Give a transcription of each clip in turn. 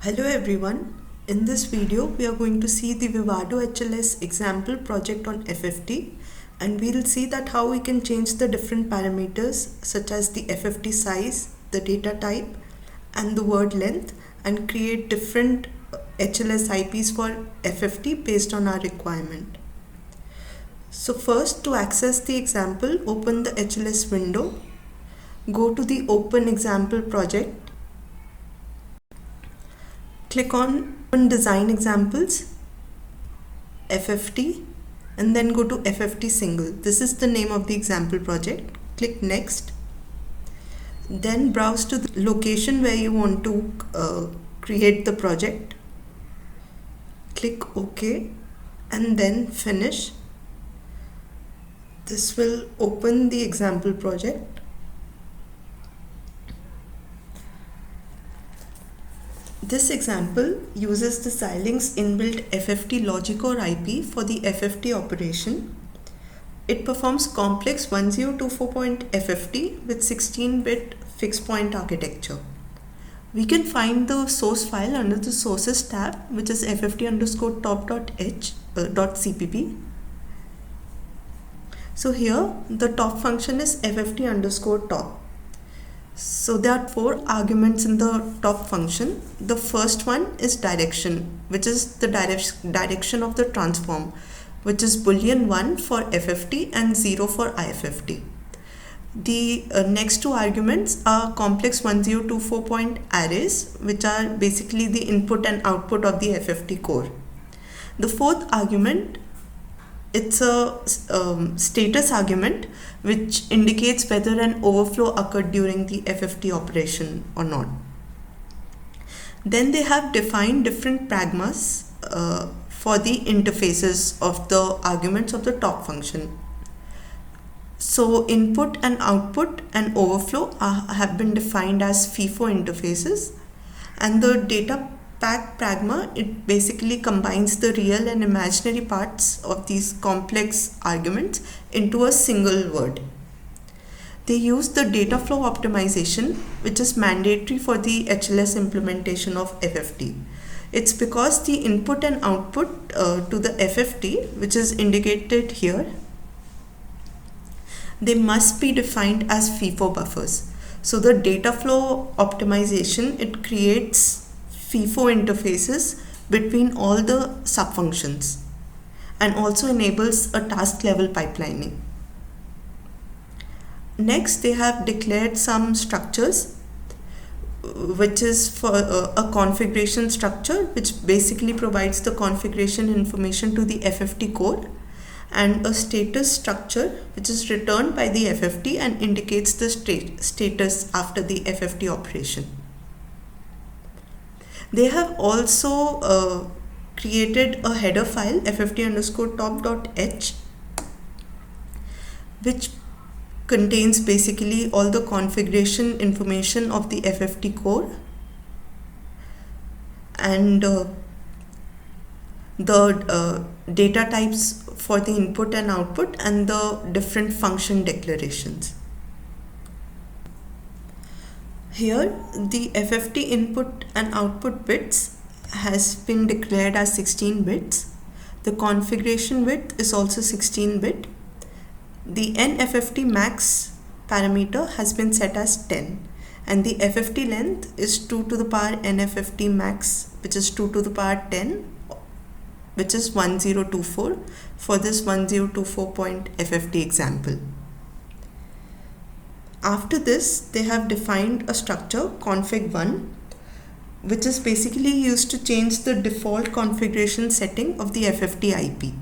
Hello everyone. In this video, we are going to see the Vivado HLS example project on FFT, and we'll see that how we can change the different parameters such as the FFT size, the data type, and the word length, and create different HLS IPs for FFT based on our requirement. So first, to access the example, open the HLS window, go to the Open Example project, click on Design Examples, FFT, and then go to FFT Single. This is the name of the example project. Click Next. Then browse to the location where you want to create the project. Click OK and then Finish. This will open the example project. This example uses the Xilinx inbuilt FFT logic or IP for the FFT operation. It performs complex 1024.FFT with 16-bit fixed point architecture. We can find the source file under the sources tab, which is fft_top.h.cpp. So here the top function is fft_top. So there are 4 arguments in the top function. The first one is direction, which is the direction of the transform, which is boolean 1 for FFT and 0 for IFFT. The next 2 arguments are complex 1024 point arrays, which are basically the input and output of the FFT core. The fourth argument, it's a status argument which indicates whether an overflow occurred during the FFT operation or not. Then they have defined different pragmas for the interfaces of the arguments of the top function. So input and output and overflow have been defined as FIFO interfaces, and the data pack pragma, it basically combines the real and imaginary parts of these complex arguments into a single word. They use the data flow optimization, which is mandatory for the HLS implementation of FFT. It's because the input and output to the FFT, which is indicated here, they must be defined as FIFO buffers. So the data flow optimization, it creates FIFO interfaces between all the subfunctions and also enables a task level pipelining. Next, they have declared some structures, which is for a configuration structure, which basically provides the configuration information to the FFT core, and a status structure, which is returned by the FFT and indicates the status after the FFT operation. They have also created a header file fft_top.h, which contains basically all the configuration information of the FFT core and the data types for the input and output and the different function declarations. Here, the FFT input and output bits has been declared as 16 bits. The configuration width is also 16 bit. The NFFT max parameter has been set as 10, and the FFT length is 2 to the power NFFT max, which is 2 to the power 10, which is 1024 for this 1024.FFT example. After this, they have defined a structure config1, which is basically used to change the default configuration setting of the FFT IP.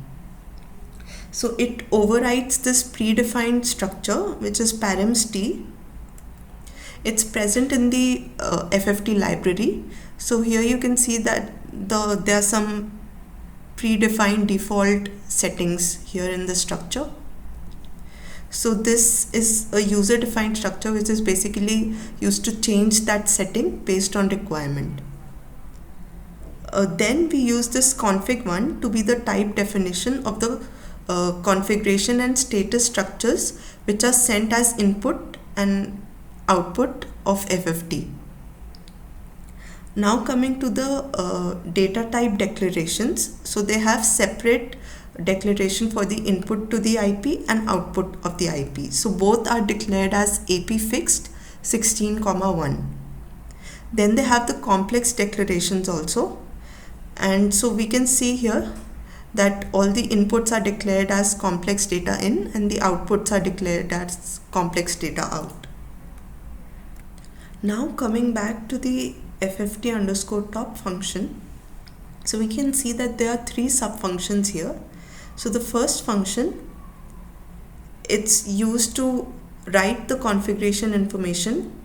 So it overrides this predefined structure, which is params_t. It's present in the FFT library. So here you can see that there are some predefined default settings here in the structure. So this is a user-defined structure, which is basically used to change that setting based on requirement. Then we use this config1 to be the type definition of the configuration and status structures which are sent as input and output of FFT. Now coming to the data type declarations. So they have separate declaration for the input to the IP and output of the IP. So both are declared as AP fixed 16,1. Then they have the complex declarations also. And so we can see here that all the inputs are declared as complex data in and the outputs are declared as complex data out. Now coming back to the FFT underscore top function. So we can see that there are three sub-functions here. So the first function, it's used to write the configuration information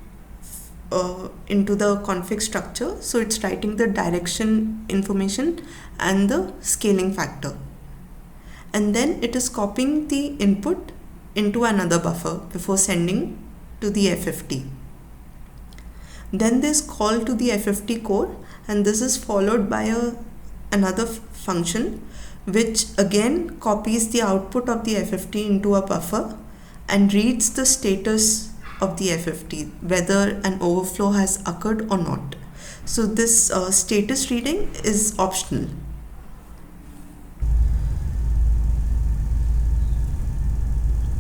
into the config structure. So it's writing the direction information and the scaling factor. And then it is copying the input into another buffer before sending to the FFT. Then there's call to the FFT core, and this is followed by another function which again copies the output of the FFT into a buffer and reads the status of the FFT, whether an overflow has occurred or not. So this status reading is optional.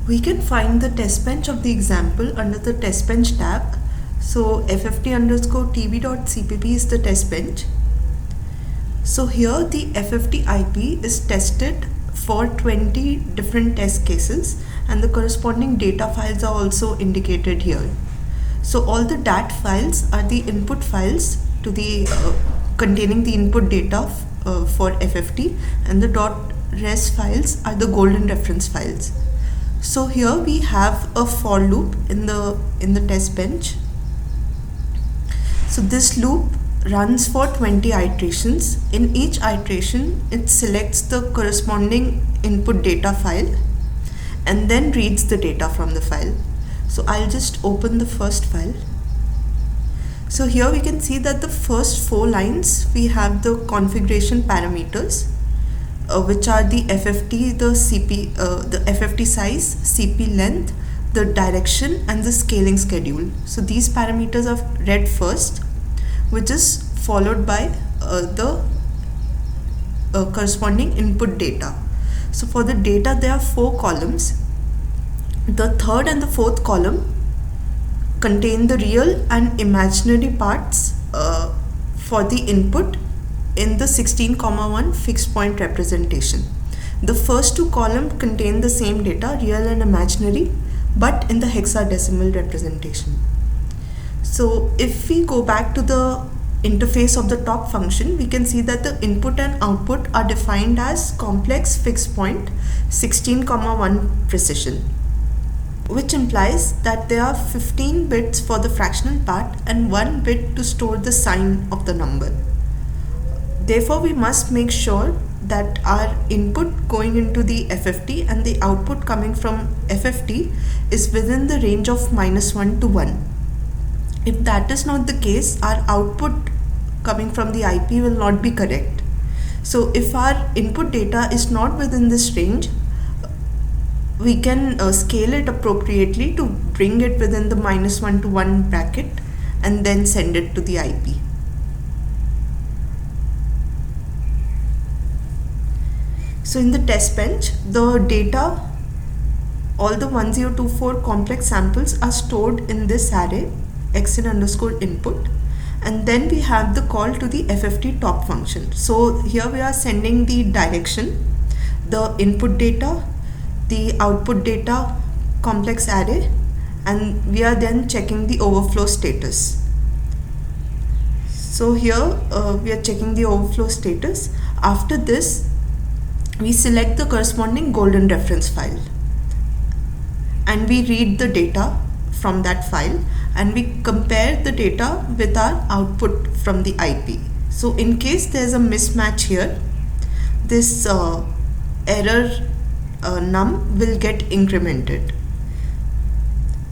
We can find the test bench of the example under the test bench tab. So FFT underscore tb.cpp is the test bench. So here the FFT IP is tested for 20 different test cases and the corresponding data files are also indicated here. So all the DAT files are the input files to the containing the input data for FFT, and the .res files are the golden reference files. So here we have a for loop in the test bench. So this loop runs for 20 iterations. In each iteration, it selects the corresponding input data file and then reads the data from the file. So I'll just open the first file. So here we can see that the first 4 lines, we have the configuration parameters, which are the FFT, the FFT size, CP length, the direction and the scaling schedule. So these parameters are read first, which is followed by the corresponding input data. So for the data there are 4 columns. The third and the fourth column contain the real and imaginary parts for the input in the 16,1 fixed point representation. The first 2 columns contain the same data, real and imaginary, but in the hexadecimal representation. So if we go back to the interface of the top function, we can see that the input and output are defined as complex fixed point 16,1 precision, which implies that there are 15 bits for the fractional part and 1 bit to store the sign of the number. Therefore, we must make sure that our input going into the FFT and the output coming from FFT is within the range of -1 to 1. If that is not the case, our output coming from the IP will not be correct. So if our input data is not within this range, we can scale it appropriately to bring it within the -1 to 1 bracket and then send it to the IP. So in the test bench, the data, all the 1024 complex samples are stored in this array xin underscore input, and then we have the call to the FFT top function. So here we are sending the direction, the input data, the output data complex array, and we are then checking the overflow status. So here we are checking the overflow status. After this, we select the corresponding golden reference file and we read the data from that file and we compare the data with our output from the IP. So in case there's a mismatch here, this error num will get incremented.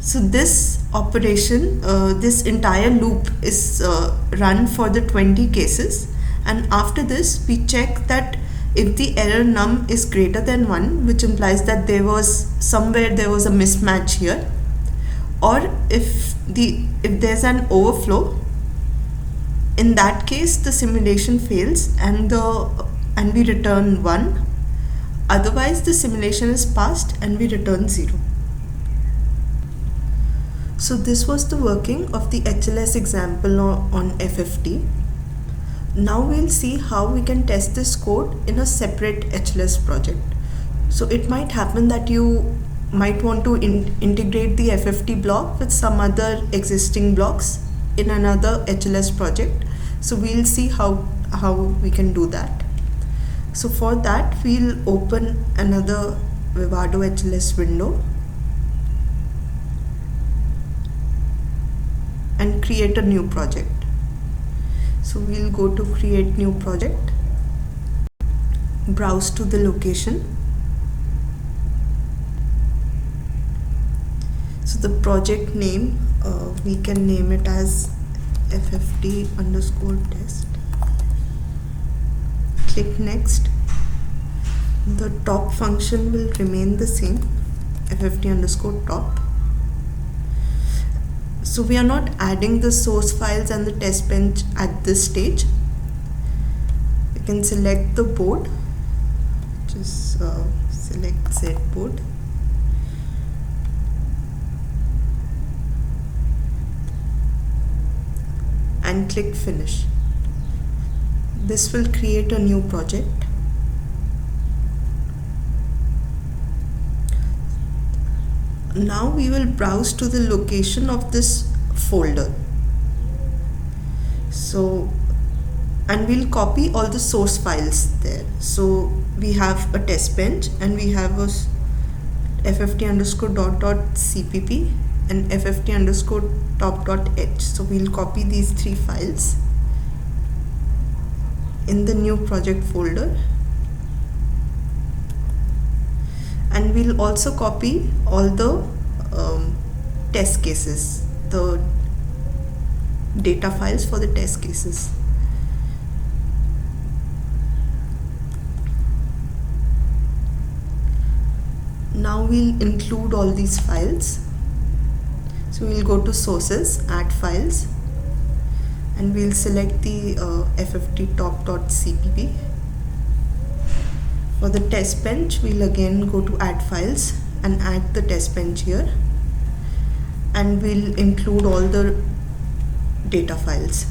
So this operation, this entire loop is run for the 20 cases, and after this we check that if the error num is greater than 1, which implies that there was a mismatch here, or if there's an overflow, In that case, the simulation fails and we return 1. Otherwise, the simulation is passed and we return 0. So this was the working of the HLS example on FFT. Now we'll see how we can test this code in a separate HLS project. So it might happen that you might want to integrate the FFT block with some other existing blocks in another HLS project. So we'll see how we can do that. So for that, we'll open another Vivado HLS window and create a new project. So we'll go to create new project, browse to the location. So the project name, we can name it as FFT_test. Click next. The top function will remain the same, FFT_top. So we are not adding the source files and the test bench at this stage. You can select the board, just select Z board. And click finish. This will create a new project. Now we will browse to the location of this folder. So, and we'll copy all the source files there. So we have a test bench and we have a FFT_dot.cpp and FFT_top.h. So we'll copy these 3 files in the new project folder, and we'll also copy all the test cases, the data files for the test cases. Now we'll include all these files. So we'll go to sources, add files, and we'll select the FFT_top.cpp. For the test bench, we'll again go to add files and add the test bench here, and we'll include all the data files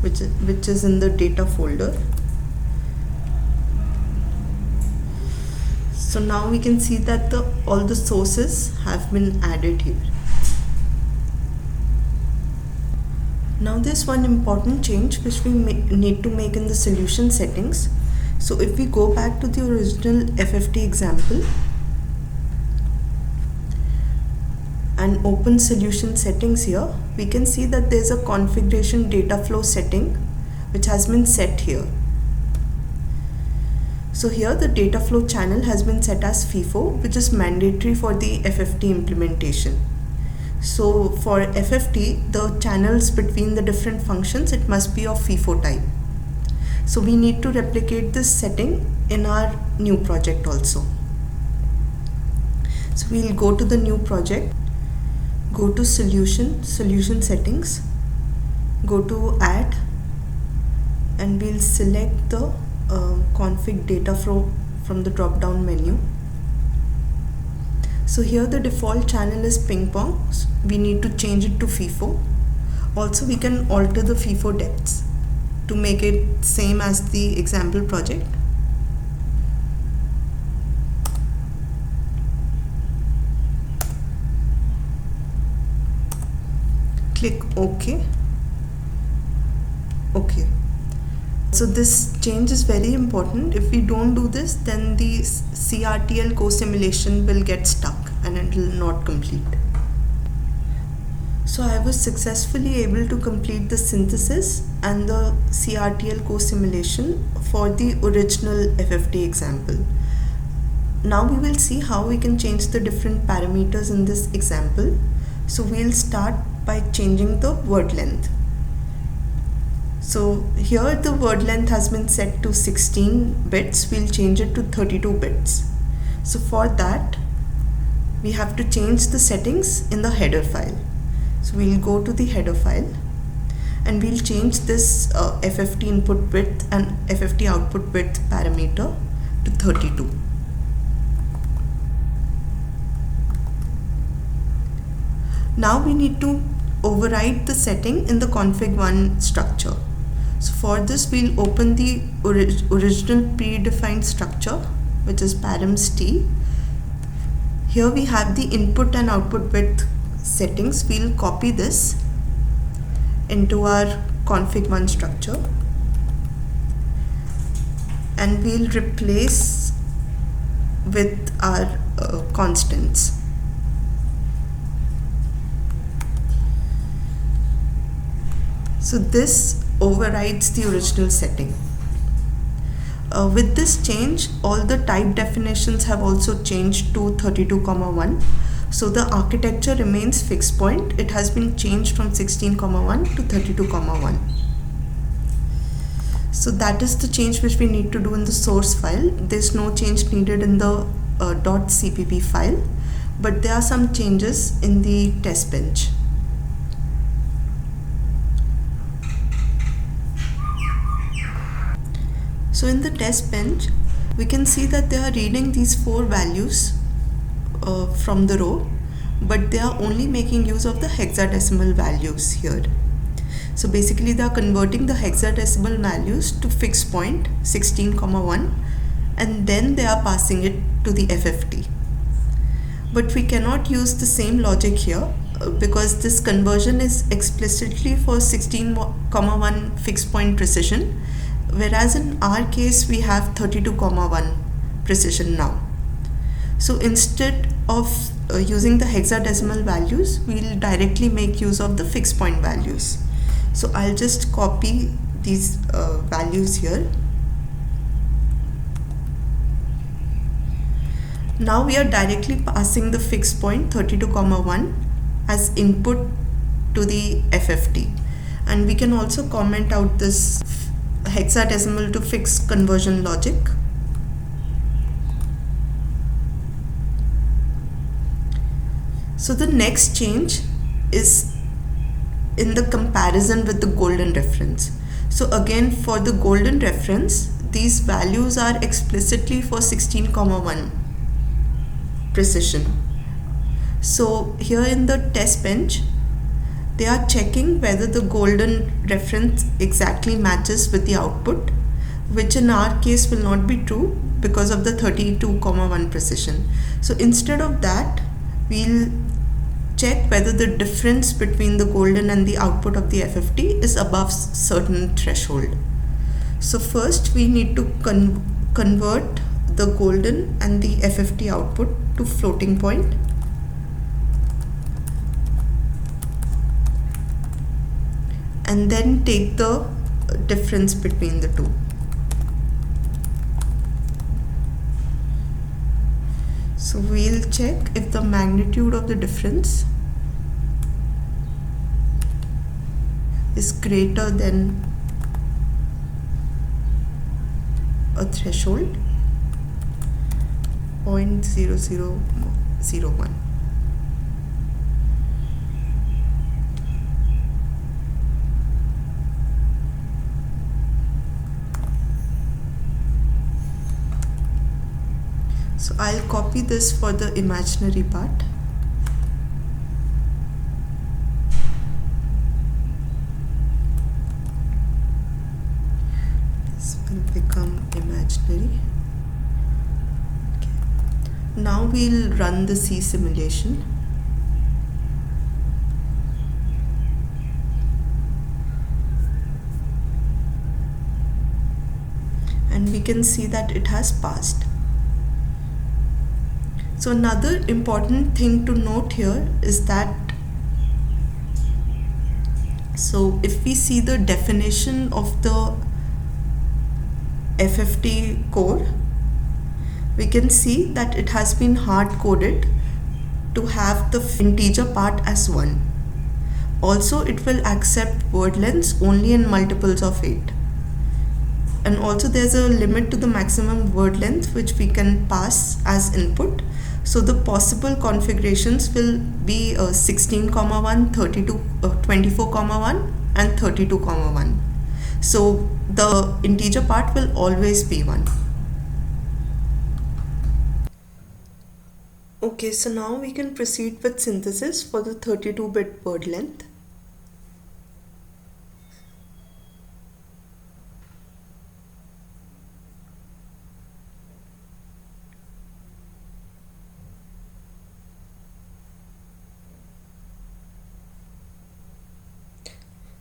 which is in the data folder. So now we can see that all the sources have been added here. Now there's one important change which we need to make in the solution settings. So if we go back to the original FFT example and open solution settings here, we can see that there's a configuration data flow setting which has been set here. So here the data flow channel has been set as FIFO, which is mandatory for the FFT implementation. So for FFT, the channels between the different functions, it must be of FIFO type. So we need to replicate this setting in our new project also. So we'll go to the new project, go to solution settings, go to add, and we'll select the config data flow from the drop down menu. So here the default channel is ping pong. So we need to change it to FIFO. Also we can alter the FIFO depths to make it same as the example project. Click OK. OK. So this change is very important. If we don't do this, then the CRTL co-simulation will get stuck and it will not complete. So I was successfully able to complete the synthesis and the CRTL co-simulation for the original FFT example. Now we will see how we can change the different parameters in this example. So we'll start by changing the word length. So here the word length has been set to 16 bits. We'll change it to 32 bits. So for that, we have to change the settings in the header file. So we'll go to the header file and we'll change this FFT input width and FFT output width parameter to 32. Now we need to override the setting in the config1 structure. So for this, we'll open the original predefined structure, which is params t. Here we have the input and output width settings. We'll copy this into our config1 structure and we'll replace with our constants. So this overrides the original setting. With this change, all the type definitions have also changed to 32,1. So the architecture remains fixed point. It has been changed from 16,1 to 32,1. So that is the change which we need to do in the source file. There's no change needed in the .cpp file, but there are some changes in the test bench. So in the test bench, we can see that they are reading these 4 values from the row, but they are only making use of the hexadecimal values here. So basically they are converting the hexadecimal values to fixed point 16,1 and then they are passing it to the FFT. But we cannot use the same logic here because this conversion is explicitly for 16,1 fixed point precision, whereas in our case we have 32,1 precision now. So instead of using the hexadecimal values, we'll directly make use of the fixed point values. So I'll just copy these values here. Now we are directly passing the fixed point 32,1 as input to the FFT, and we can also comment out this hexadecimal to fixed conversion logic. So the next change is in the comparison with the golden reference. So again, for the golden reference, these values are explicitly for 16,1 precision. So here in the test bench, they are checking whether the golden reference exactly matches with the output, which in our case will not be true because of the 32,1 precision. So instead of that, we'll check whether the difference between the golden and the output of the FFT is above certain threshold. So first we need to convert the golden and the FFT output to floating point. And then take the difference between the two. So we'll check if the magnitude of the difference is greater than a threshold 0.0001. So I'll copy this for the imaginary part. This will become imaginary. Okay. Now we'll run the C simulation. And we can see that it has passed. So another important thing to note here is that, so if we see the definition of the FFT code, we can see that it has been hard coded to have the integer part as 1. Also, it will accept word lengths only in multiples of 8. And also there's a limit to the maximum word length which we can pass as input. So the possible configurations will be 16,1, 32, 24,1 and 32 comma 1. So the integer part will always be 1. Okay, so now we can proceed with synthesis for the 32-bit word length.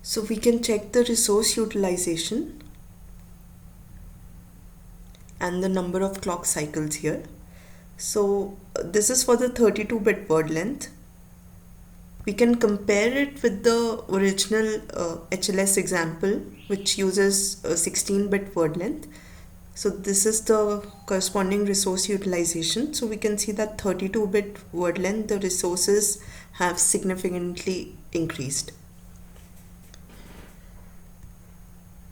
So we can check the resource utilization and the number of clock cycles here. So this is for the 32-bit word length. We can compare it with the original HLS example, which uses a 16-bit word length. So this is the corresponding resource utilization. So we can see that 32-bit word length, the resources have significantly increased.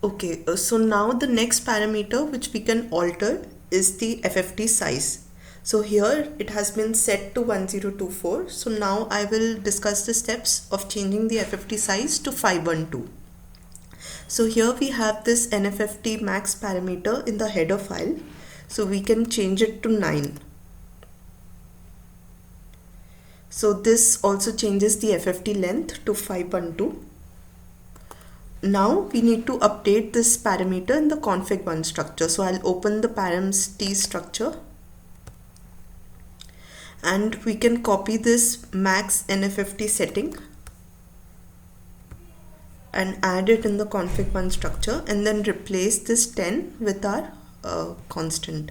Okay, so now the next parameter which we can alter is the FFT size. So here it has been set to 1024. So now I will discuss the steps of changing the FFT size to 512. So here we have this NFFT max parameter in the header file. So we can change it to 9. So this also changes the FFT length to 512. Now we need to update this parameter in the config1 structure. So I'll open the params t structure. And we can copy this max NFFT setting and add it in the config1 structure, and then replace this 10 with our constant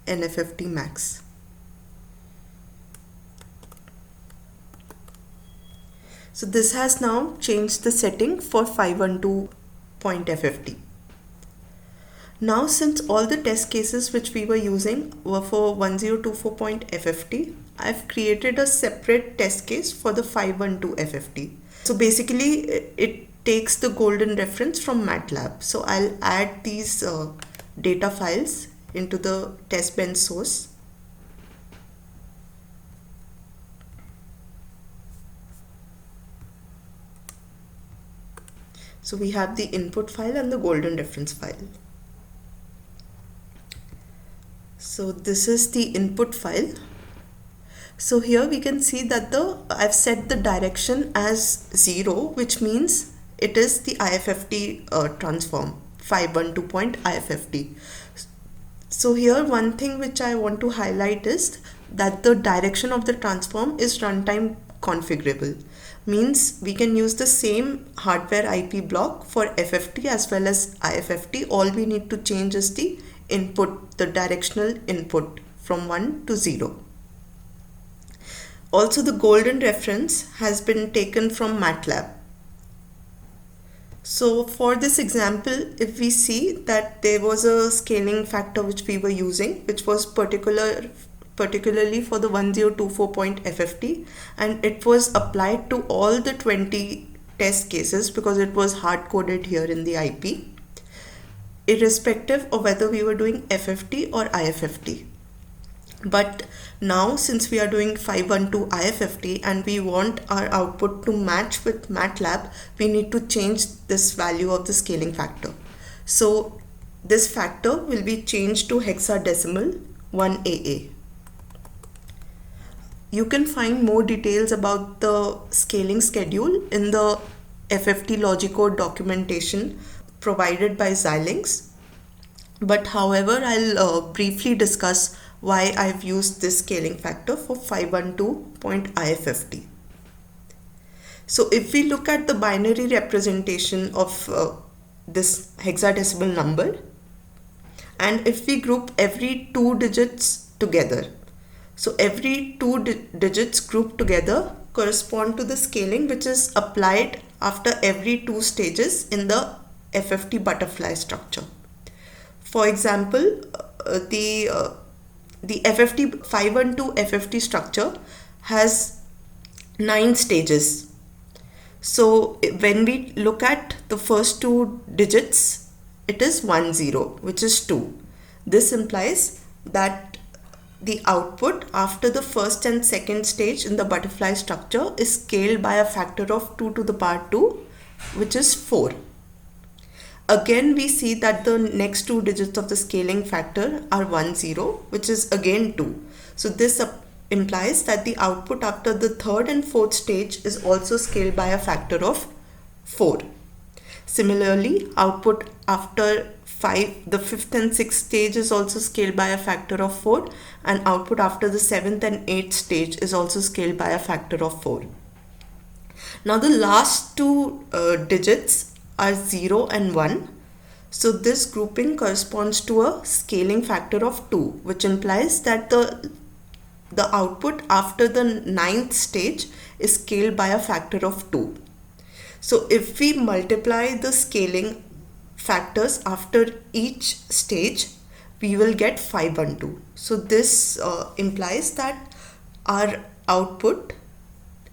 NFFT max. So this has now changed the setting for 512.FFT. Now, since all the test cases which we were using were for 1024.FFT, I've created a separate test case for the 512FFT. So basically it takes the golden reference from MATLAB. So I'll add these data files into the test bench source. So we have the input file and the golden reference file. So this is the input file. So here we can see that I've set the direction as 0, which means it is the IFFT transform 512.IFFT. So here one thing which I want to highlight is that the direction of the transform is runtime configurable. Means we can use the same hardware IP block for FFT as well as IFFT. All we need to change is the input, the directional input from 1 to 0. Also, the golden reference has been taken from MATLAB. So for this example, if we see that there was a scaling factor which we were using, which was particularly for the 1024.FFT, and it was applied to all the 20 test cases because it was hard-coded here in the IP, irrespective of whether we were doing FFT or IFFT. But now, since we are doing 512 IFFT and we want our output to match with MATLAB, we need to change this value of the scaling factor. So this factor will be changed to hexadecimal 1AA. You can find more details about the scaling schedule in the FFT Logicode documentation provided by Xilinx. But however, I'll briefly discuss why I've used this scaling factor for 512.IFFT. So if we look at the binary representation of this hexadecimal number, and if we group every 2 digits together, so every 2 digits grouped together correspond to the scaling which is applied after every 2 stages in the FFT butterfly structure. For example, the FFT 512 FFT structure has 9 stages. So when we look at the first 2 digits, it is 10, which is 2. This implies that the output after the first and second stage in the butterfly structure is scaled by a factor of 2 to the power 2, which is 4. Again, we see that the next two digits of the scaling factor are 1, 0, which is again 2. So this implies that the output after the third and fourth stage is also scaled by a factor of 4. Similarly, output after the fifth and sixth stage is also scaled by a factor of 4, and output after the seventh and eighth stage is also scaled by a factor of 4. Now the last two digits are 0 and 1. So this grouping corresponds to a scaling factor of 2, which implies that the output after the ninth stage is scaled by a factor of 2. So if we multiply the scaling factors after each stage, we will get 5 and 2. So this implies that our output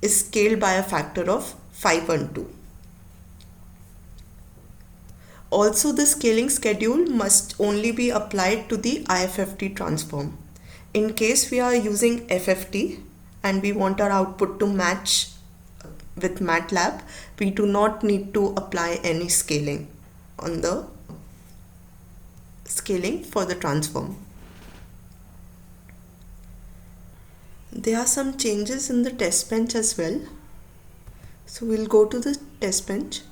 is scaled by a factor of 5 and 2. Also, the scaling schedule must only be applied to the IFFT transform. In case we are using FFT and we want our output to match with MATLAB, we do not need to apply any scaling on the scaling for the transform. There are some changes in the test bench as well. So we'll go to the test bench.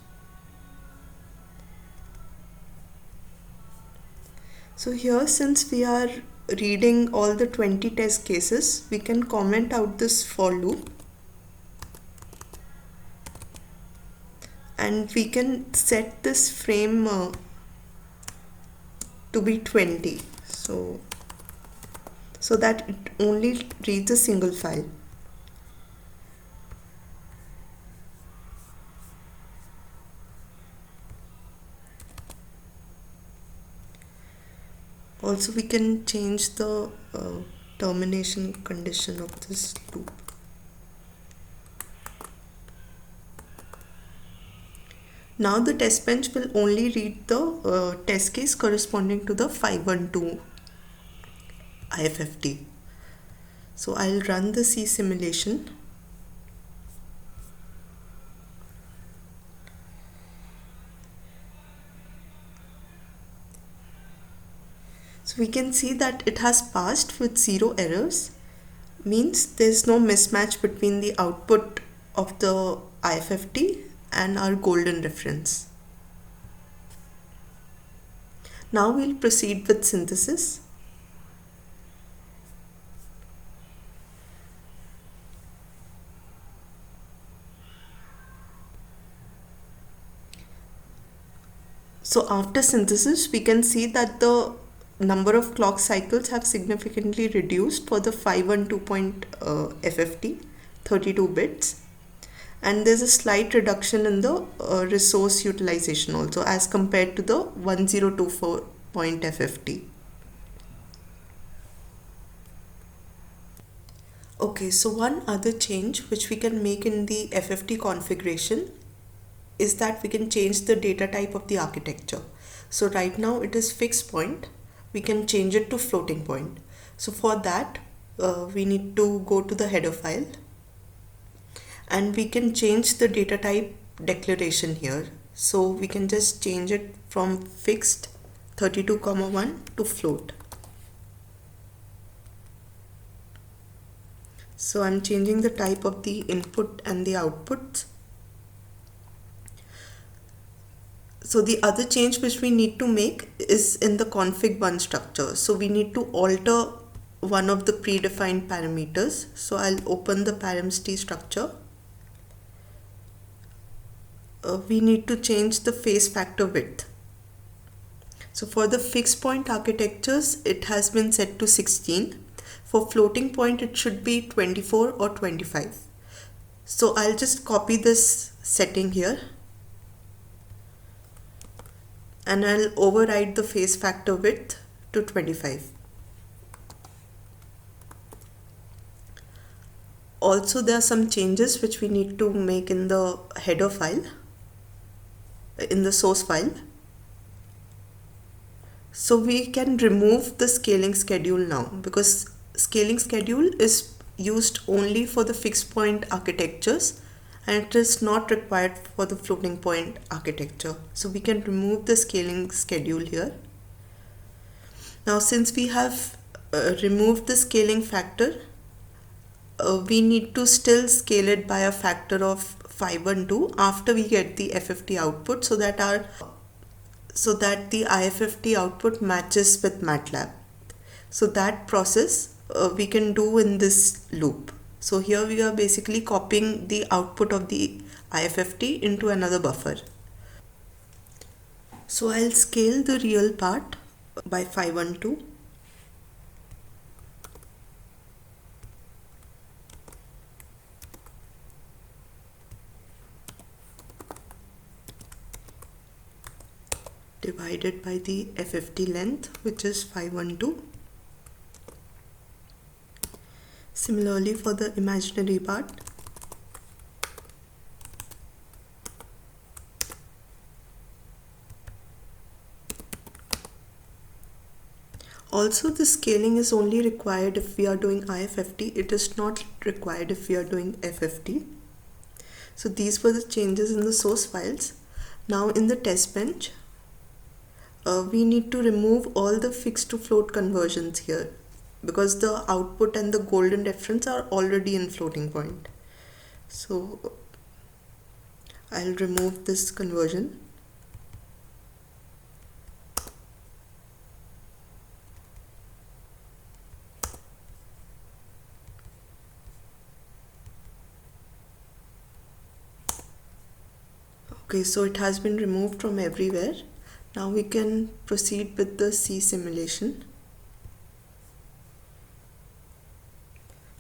So here, since we are reading all the 20 test cases, we can comment out this for loop. And we can set this frame to be 20, so that it only reads a single file. Also, we can change the termination condition of this loop. Now the test bench will only read the test case corresponding to the 512 IFFT. So I'll run the C simulation. So we can see that it has passed with 0 errors, means there's no mismatch between the output of the IFFT and our golden reference. Now we'll proceed with synthesis. So after synthesis, we can see that the number of clock cycles have significantly reduced for the 512 FFT, 32 bits. And there's a slight reduction in the resource utilization also as compared to the 1024 point FFT. Okay, so one other change which we can make in the FFT configuration is that we can change the data type of the architecture. So right now it is fixed point. We can change it to floating point. So for that, we need to go to the header file. And we can change the data type declaration here. So we can just change it from fixed 32,1 to float. So I'm changing the type of the input and the output. So the other change which we need to make is in the config1 structure. So we need to alter one of the predefined parameters. So I'll open the params_t structure. We need to change the phase factor width. So for the fixed point architectures, it has been set to 16. For floating point, it should be 24 or 25. So I'll just copy this setting here. And I'll override the phase factor width to 25. Also, there are some changes which we need to make in the header file, in the source file. So we can remove the scaling schedule now, because scaling schedule is used only for the fixed point architectures, and it is not required for the floating point architecture. So we can remove the scaling schedule here. Now since we have removed the scaling factor, we need to still scale it by a factor of 512 after we get the FFT output, so that the IFFT output matches with MATLAB. So that process we can do in this loop. So here we are basically copying the output of the IFFT into another buffer. So I'll scale the real part by 512. Divided by the FFT length, which is 512. Similarly for the imaginary part. Also, the scaling is only required if we are doing IFFT. It is not required if we are doing FFT. So these were the changes in the source files. Now in the test bench, we need to remove all the fixed to float conversions here, because the output and the golden reference are already in floating point. So I'll remove this conversion. Okay, so it has been removed from everywhere. Now we can proceed with the C simulation.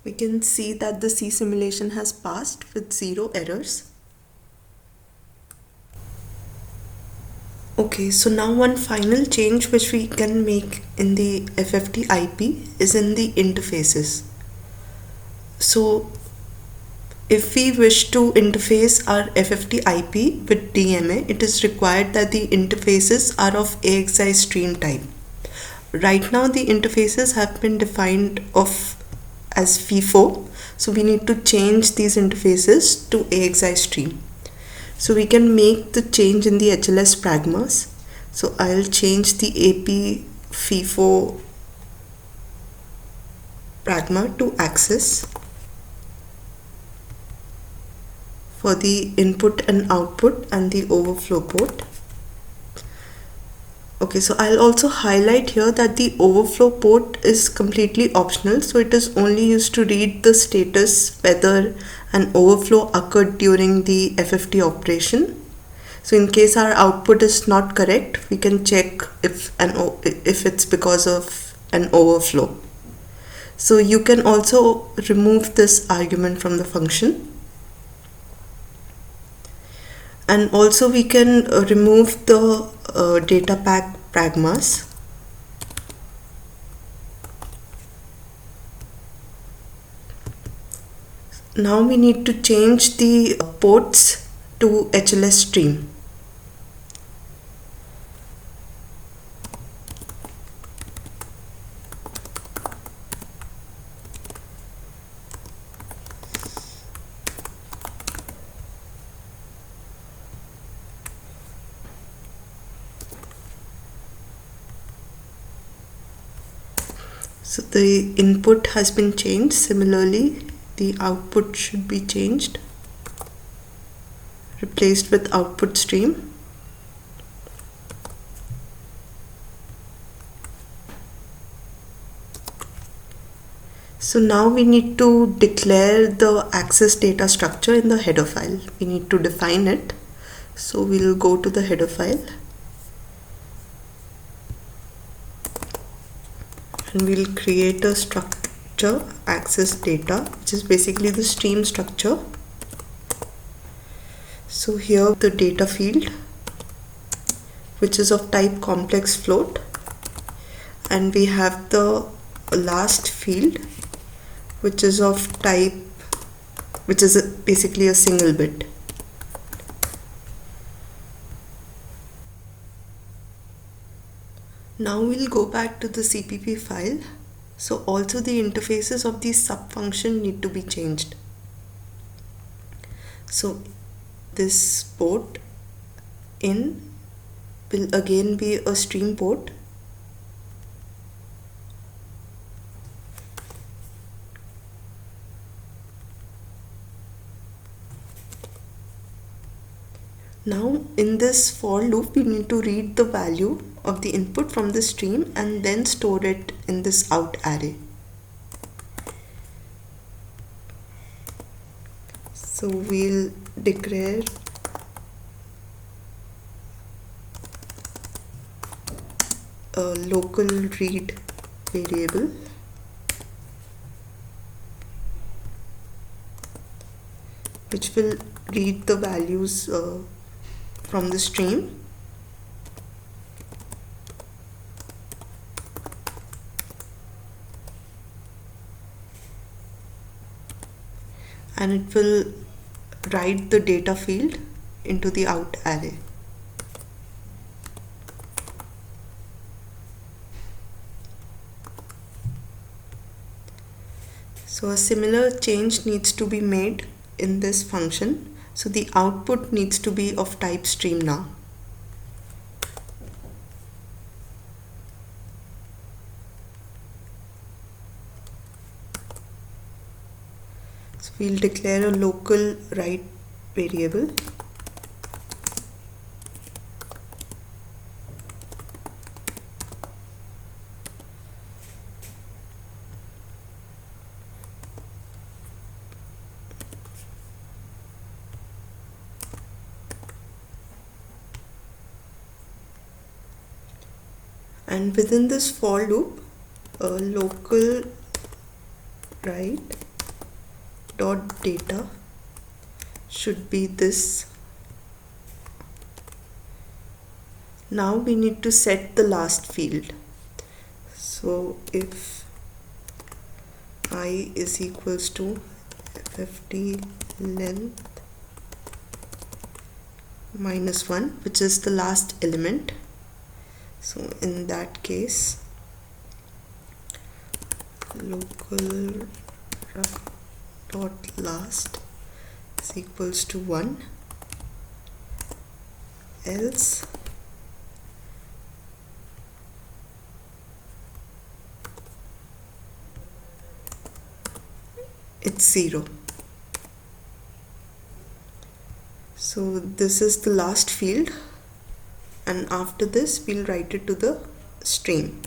We can see that the C simulation has passed with 0 errors. Okay, so now one final change which we can make in the FFT IP is in the interfaces. So if we wish to interface our FFT IP with DMA, it is required that the interfaces are of AXI stream type. Right now the interfaces have been defined as FIFO, so we need to change these interfaces to AXI stream. So we can make the change in the HLS pragmas. So I'll change the AP FIFO pragma to access for the input and output and the overflow port. Okay, so I'll also highlight here that the overflow port is completely optional, so it is only used to read the status whether an overflow occurred during the FFT operation. So in case our output is not correct, we can check if it's because of an overflow. So you can also remove this argument from the function. And also we can remove the data pack pragmas. Now we need to change the ports to HLS stream. So the input has been changed. Similarly, the output should be changed, replaced with output stream. So now we need to declare the access data structure in the header file. We need to define it. So we'll go to the header file. And we'll create a structure access data, which is basically the stream structure. So here the data field, which is of type complex float, and we have the last field, which is of type, which is basically a single bit. Now we'll go back to the CPP file So also the interfaces of the subfunction need to be changed. So this port in will again be a stream port. Now in this for loop we need to read the value of the input from the stream and then store it in this out array. So we'll declare a local read variable which will read the values from the stream. And it will write the data field into the out array. So a similar change needs to be made in this function. So the output needs to be of type stream now. So we'll declare a local write variable. And within this for loop, a local write dot data should be this. Now we need to set the last field. So if I is equals to FFT length minus 1, which is the last element. So in that case, local dot last is equals to 1, else it's 0. So this is the last field, and after this we'll write it to the stream.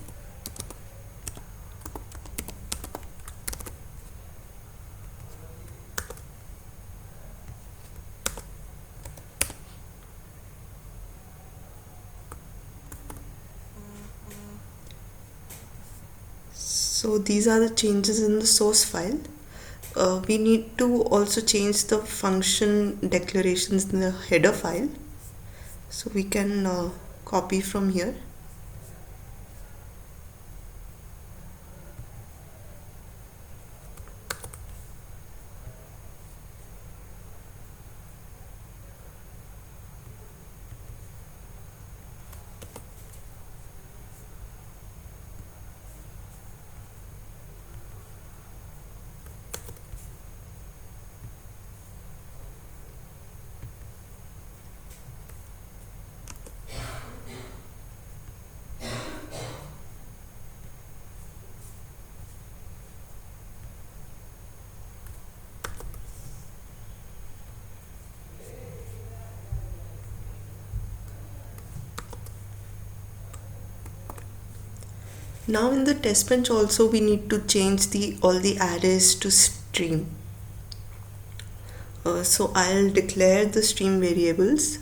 So these are the changes in the source file. We need to also change the function declarations in the header file. So we can copy from here. Now in the test bench also we need to change all the arrays to stream. So I'll declare the stream variables.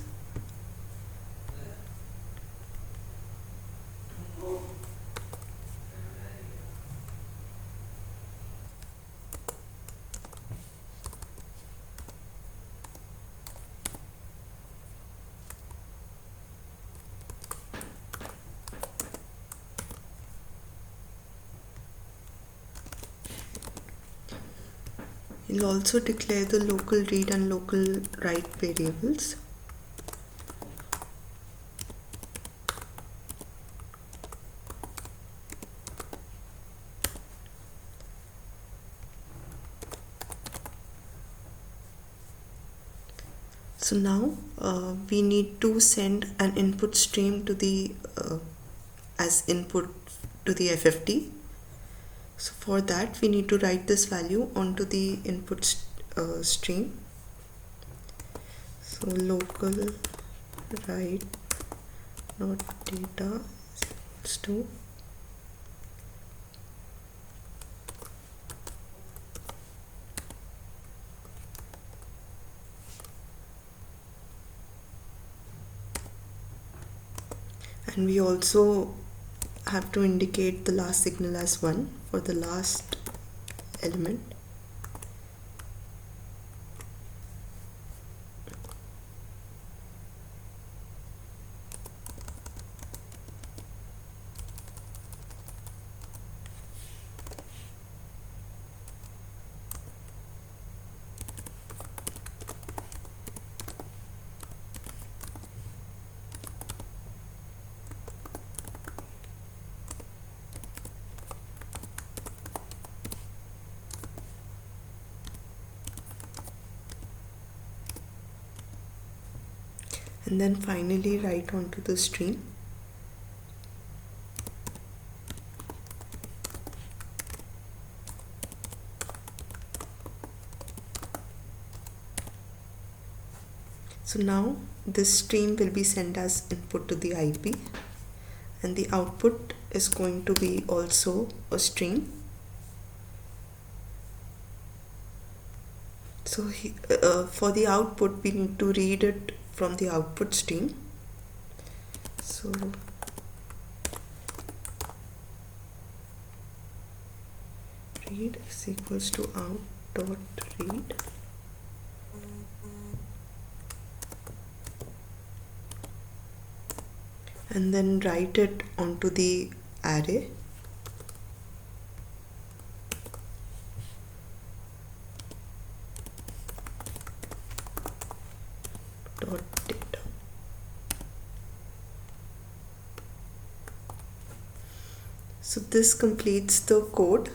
We'll also declare the local read and local write variables. So now we need to send an input stream to the as input to the FFT. So for that we need to write this value onto the input stream. So local write dot data equals to and we also have to indicate the last signal as 1 for the last element. And then finally write onto the stream. So now this stream will be sent as input to the IP, and the output is going to be also a stream. So for the output we need to read it from the output stream. So read is equals to out dot read and then write it onto the array. Dot data. So this completes the code.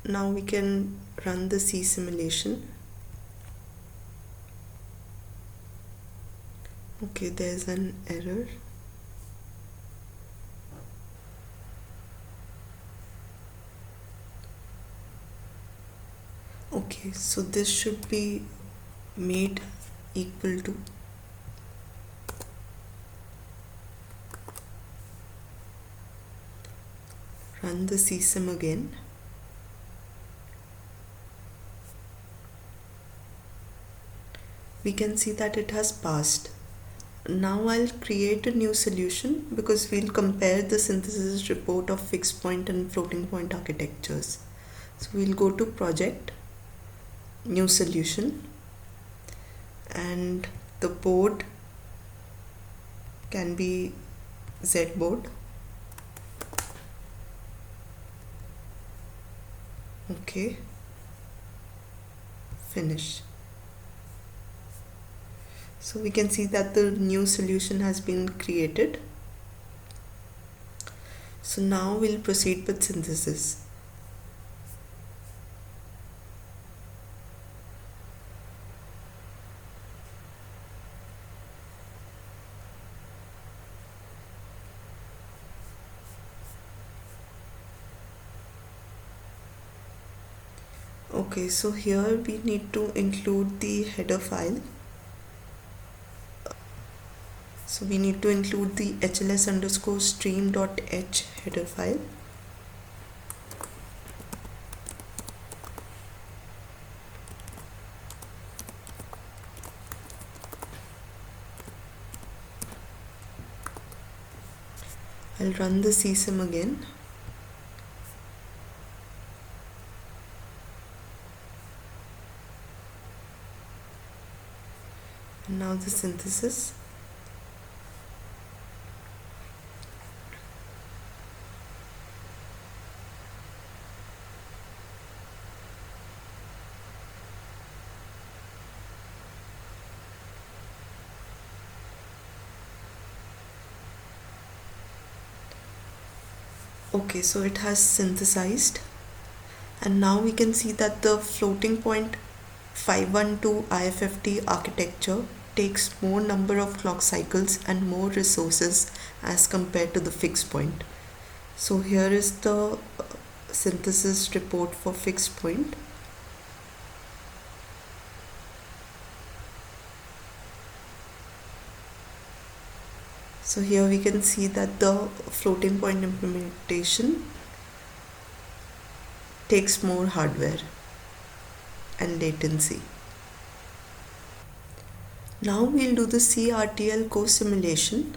Now we can run the C simulation. Okay, there's an error. Okay, so this should be made equal to run the CSIM again. We can see that it has passed. Now I'll create a new solution because we'll compare the synthesis report of fixed point and floating point architectures. So we'll go to project, new solution, and the board can be Z board. Okay, finish. So we can see that the new solution has been created. So now we'll proceed with synthesis. Okay, so here we need to include the header file. So we need to include the HLS underscore stream.h header file. I'll run the CSIM again. And now the synthesis. Okay, so it has synthesized, and now we can see that the floating point 512 IFFT architecture takes more number of clock cycles and more resources as compared to the fixed point. So here is the synthesis report for fixed point. So here we can see that the floating point implementation takes more hardware and latency. Now we'll do the CRTL co-simulation.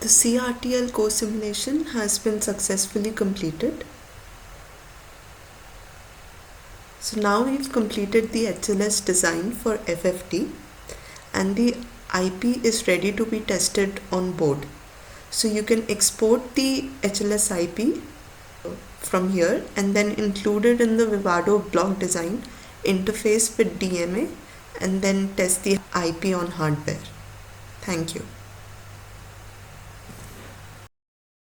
The CRTL co-simulation has been successfully completed. So now we've completed the HLS design for FFT and the IP is ready to be tested on board. So you can export the HLS IP from here and then include it in the Vivado block design, interface with DMA and then test the IP on hardware. Thank you.